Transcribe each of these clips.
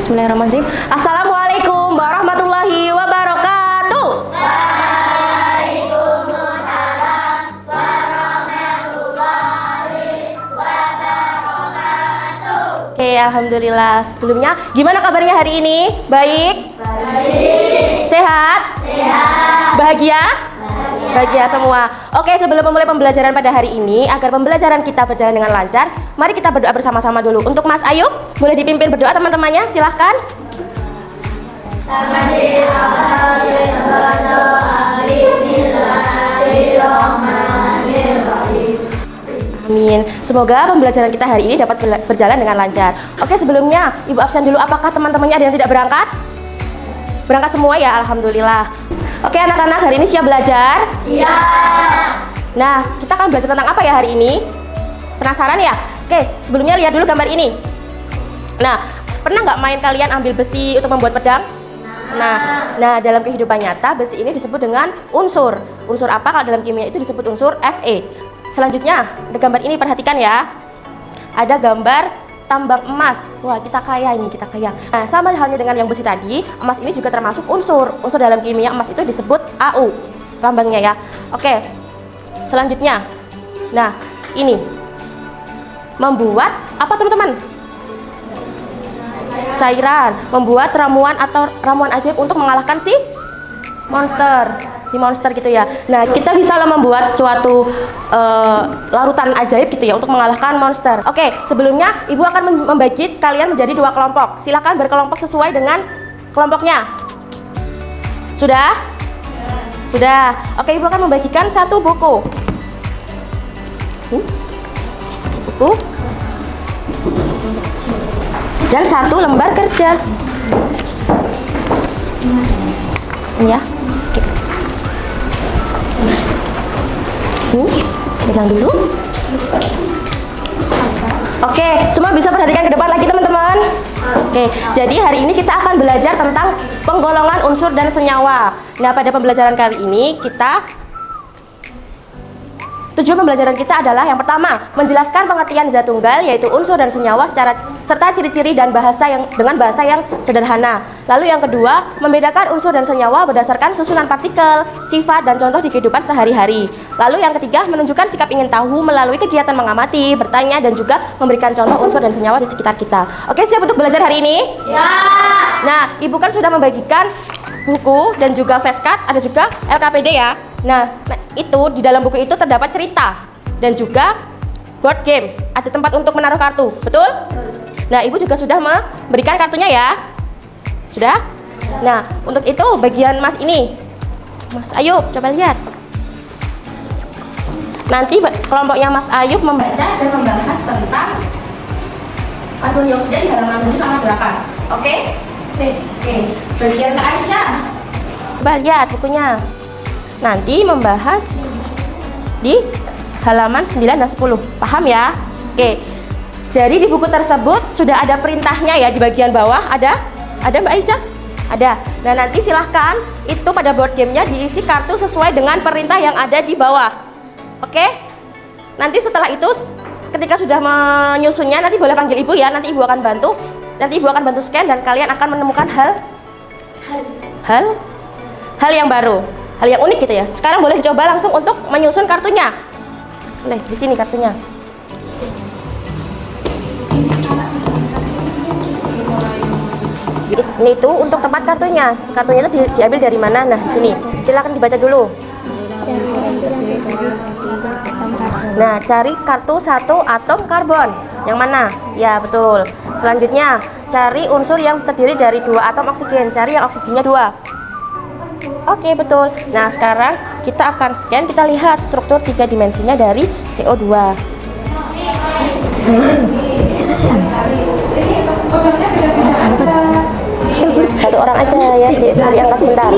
Bismillahirrahmanirrahim. Assalamualaikum warahmatullahi wabarakatuh. Waalaikumsalam warahmatullahi wabarakatuh. Oke, alhamdulillah. Sebelumnya, gimana kabarnya hari ini? Baik? Baik. Sehat? Sehat. Bahagia? Bahagia semua. Oke, sebelum memulai pembelajaran pada hari ini, agar pembelajaran kita berjalan dengan lancar, mari kita berdoa bersama-sama dulu. Untuk Mas Ayub, boleh dipimpin berdoa teman-temannya, silahkan. Amin. Semoga pembelajaran kita hari ini dapat berjalan dengan lancar. Oke, sebelumnya Ibu absen dulu. Apakah teman-temannya ada yang tidak berangkat? Berangkat semua ya, alhamdulillah. Oke anak-anak, hari ini siap belajar? Siap. Nah, kita akan belajar tentang apa ya hari ini? Penasaran ya? Oke, sebelumnya lihat dulu gambar ini. Nah, pernah nggak main kalian ambil besi untuk membuat pedang? Nah, dalam kehidupan nyata besi ini disebut dengan unsur. Unsur apa? Kalau dalam kimia itu disebut unsur Fe. Selanjutnya, ada gambar ini, perhatikan ya. Ada gambar tambang emas. Wah, kita kaya ini, kita kaya. Nah, sama halnya dengan yang besi tadi, emas ini juga termasuk unsur. Unsur dalam kimia emas itu disebut Au, lambangnya ya. Oke. Selanjutnya. Nah, ini membuat apa teman-teman? Cairan, membuat ramuan atau ramuan ajaib untuk mengalahkan si monster gitu ya. Nah, kita bisa membuat suatu larutan ajaib gitu ya untuk mengalahkan monster. Oke, sebelumnya Ibu akan membagi kalian menjadi 2 kelompok. Silakan berkelompok sesuai dengan kelompoknya. Sudah? Sudah. Oke, Ibu akan membagikan 1 buku. Buku. Dan 1 lembar kerja. Ini ya. Oke. Pegang dulu. Oke, semua bisa perhatikan ke depan lagi teman-teman. Oke, jadi hari ini kita akan belajar tentang penggolongan unsur dan senyawa. Nah, pada pembelajaran kali ini tujuan pembelajaran kita adalah yang pertama, menjelaskan pengertian zat tunggal yaitu unsur dan senyawa serta ciri-ciri dan dengan bahasa yang sederhana. Lalu yang kedua, membedakan unsur dan senyawa berdasarkan susunan partikel, sifat dan contoh di kehidupan sehari-hari. Lalu yang ketiga, menunjukkan sikap ingin tahu melalui kegiatan mengamati, bertanya dan juga memberikan contoh unsur dan senyawa di sekitar kita. Oke, siap untuk belajar hari ini? Ya. Nah, Ibu kan sudah membagikan buku dan juga flashcard, ada juga LKPD ya. Nah, itu di dalam buku itu terdapat cerita dan juga board game. Ada tempat untuk menaruh kartu, betul? Nah, Ibu juga sudah memberikan kartunya ya. Sudah? Nah, untuk itu bagian Mas ini, Mas Ayub, coba lihat. Nanti kelompoknya Mas Ayub membaca dan membahas tentang karbon dioksida di halaman 7 sama 8. Oke? Oke. Bagian Kak Aisyah, coba lihat bukunya. Nanti membahas di halaman 9 dan 10. Paham ya? Oke. Jadi di buku tersebut sudah ada perintahnya ya di bagian bawah. Ada Mbak Aisyah? Ada. Nah, nanti silahkan itu pada board gamenya diisi kartu sesuai dengan perintah yang ada di bawah. Oke? Nanti setelah itu ketika sudah menyusunnya nanti boleh panggil Ibu ya. Nanti Ibu akan bantu. Nanti Ibu akan bantu scan dan kalian akan menemukan hal yang baru. Hal yang unik gitu ya. Sekarang boleh dicoba langsung untuk menyusun kartunya. Boleh, di sini kartunya. Ini itu untuk tempat kartunya. Kartunya itu diambil dari mana? Nah, di sini. Silakan dibaca dulu. Nah, cari kartu 1 atom karbon. Yang mana? Ya, betul. Selanjutnya, cari unsur yang terdiri dari 2 atom oksigen. Cari yang oksigennya 2. Oke, betul. Nah, sekarang kita akan scan, kita lihat struktur 3 dimensinya dari CO2. Satu orang aja ya, jadi angkat sebentar.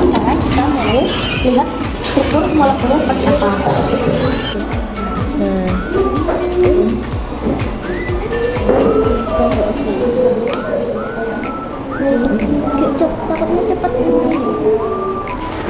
Sekarang kita mau lihat struktur molekulnya seperti apa.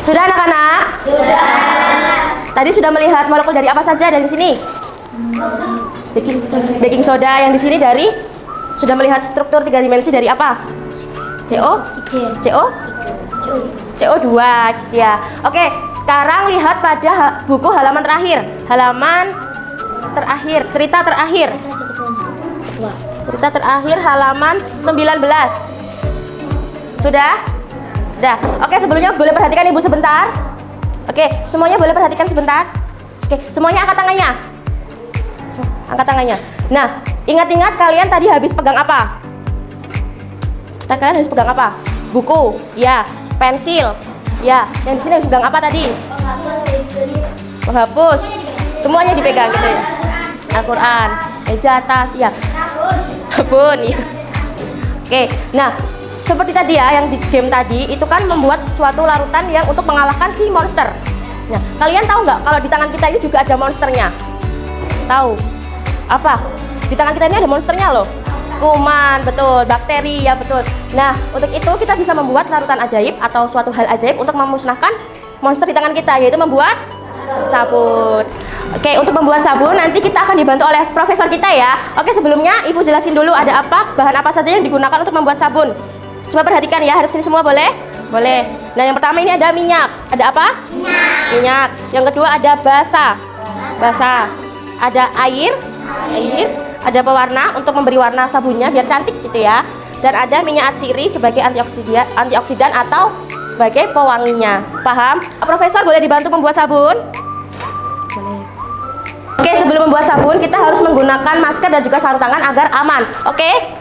Sudah anak-anak? Sudah. sudah melihat molekul dari apa saja dari sini? Baking soda. Yang di sini dari sudah melihat struktur 3 dimensi dari apa? CO2 gitu ya. Oke, sekarang lihat pada buku halaman terakhir. Cerita terakhir. Cerita terakhir halaman 19. Sudah? Sudah. Oke, sebelumnya boleh perhatikan Ibu sebentar. Oke, semuanya boleh perhatikan sebentar. Oke, semuanya angkat tangannya. Angkat tangannya. Nah, ingat-ingat kalian tadi habis pegang apa? Kalian habis pegang apa? Buku, ya. Pensil, ya. Yang di sini habis pegang apa tadi? Penghapus. Semuanya dipegang gitu ya. Al-Quran, meja, tas, ya. Sabun, ya. Oke, nah seperti tadi ya, yang di game tadi itu kan membuat suatu larutan yang untuk mengalahkan si monster. Nah, kalian tahu nggak kalau di tangan kita ini juga ada monsternya? Tahu? Apa? Di tangan kita ini ada monsternya loh. Kuman, betul. Bakteri, ya betul. Nah, untuk itu kita bisa membuat larutan ajaib atau suatu hal ajaib untuk memusnahkan monster di tangan kita, yaitu membuat sabun. Oke, untuk membuat sabun nanti kita akan dibantu oleh profesor kita ya. Oke, sebelumnya Ibu jelasin dulu ada apa, bahan apa saja yang digunakan untuk membuat sabun. Coba perhatikan ya, hadap sini semua boleh? Boleh. Nah, yang pertama ini ada minyak. Ada apa? Minyak. Yang kedua ada basa. Ada air. Ada pewarna untuk memberi warna sabunnya biar cantik gitu ya. Dan ada minyak atsiri sebagai antioksidan atau sebagai pewanginya. Paham? Profesor boleh dibantu membuat sabun? Boleh. Oke, sebelum membuat sabun kita harus menggunakan masker dan juga sarung tangan agar aman. Oke?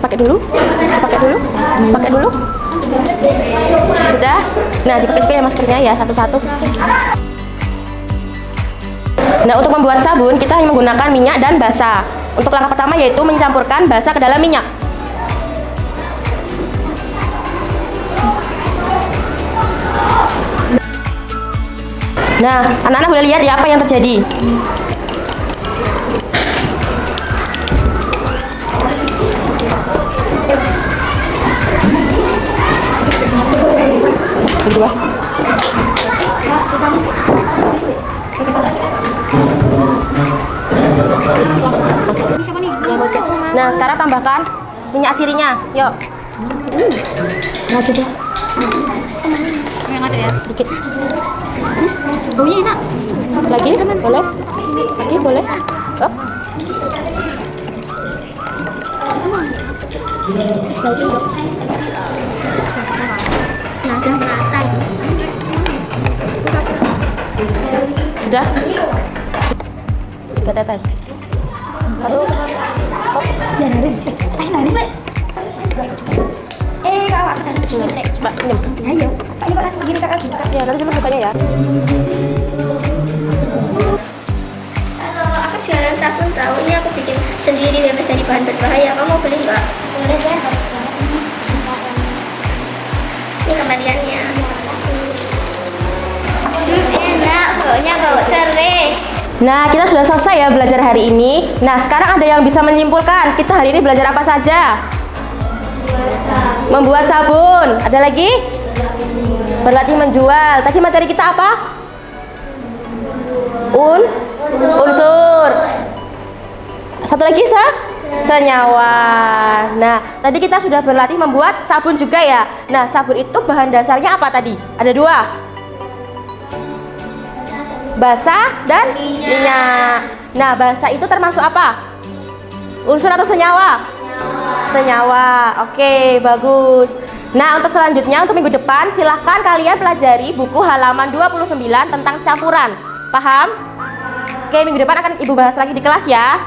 Pakai dulu. Sudah. Nah, dipakai juga ya maskernya ya satu-satu. Nah, untuk membuat sabun kita hanya menggunakan minyak dan basa. Untuk langkah pertama yaitu mencampurkan basa ke dalam minyak. Nah, anak-anak boleh lihat ya apa yang terjadi. Kedua. Nah, sekarang tambahkan minyak atsirinya. Yuk. Nah, coba. Yang ada ya? Dikit. Baunya enak. Lagi? Boleh? Lagi boleh? Up. Lagi. Nah, udah merata. Sudah? 3 tetes. Satu. Ya, narik. Narik, Pak. Kawan. Coba, minum. Ayo. Ini Pak, gini Kakak. Ya, nanti dulu bukanya ya. Kalau aku jualan sabun tahu, ini aku bikin sendiri bebas dari bahan berbahaya. Kamu mau beli nggak? Boleh ya. Ini kembaliannya. Enak, baunya bau serai. Nah, kita sudah selesai ya belajar hari ini. Nah, sekarang ada yang bisa menyimpulkan kita hari ini belajar apa saja? Membuat sabun. Ada lagi? Berlatih menjual. Tadi materi kita apa? Unsur. Satu lagi senyawa. Nah, tadi kita sudah berlatih membuat sabun juga ya. Nah, sabun itu bahan dasarnya apa tadi? Ada 2. Basa dan minyak. Nah, basa itu termasuk apa? Unsur atau senyawa? Senyawa. Oke, bagus. Nah, untuk selanjutnya untuk minggu depan silahkan kalian pelajari buku halaman 29 tentang campuran. Paham? Oke, minggu depan akan Ibu bahas lagi di kelas ya.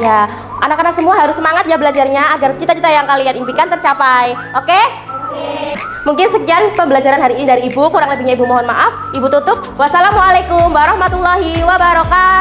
Ya, anak-anak semua harus semangat ya belajarnya agar cita-cita yang kalian impikan tercapai. Oke? Mungkin sekian pembelajaran hari ini dari Ibu. Kurang lebihnya Ibu mohon maaf. Ibu tutup. Wassalamualaikum warahmatullahi wabarakatuh.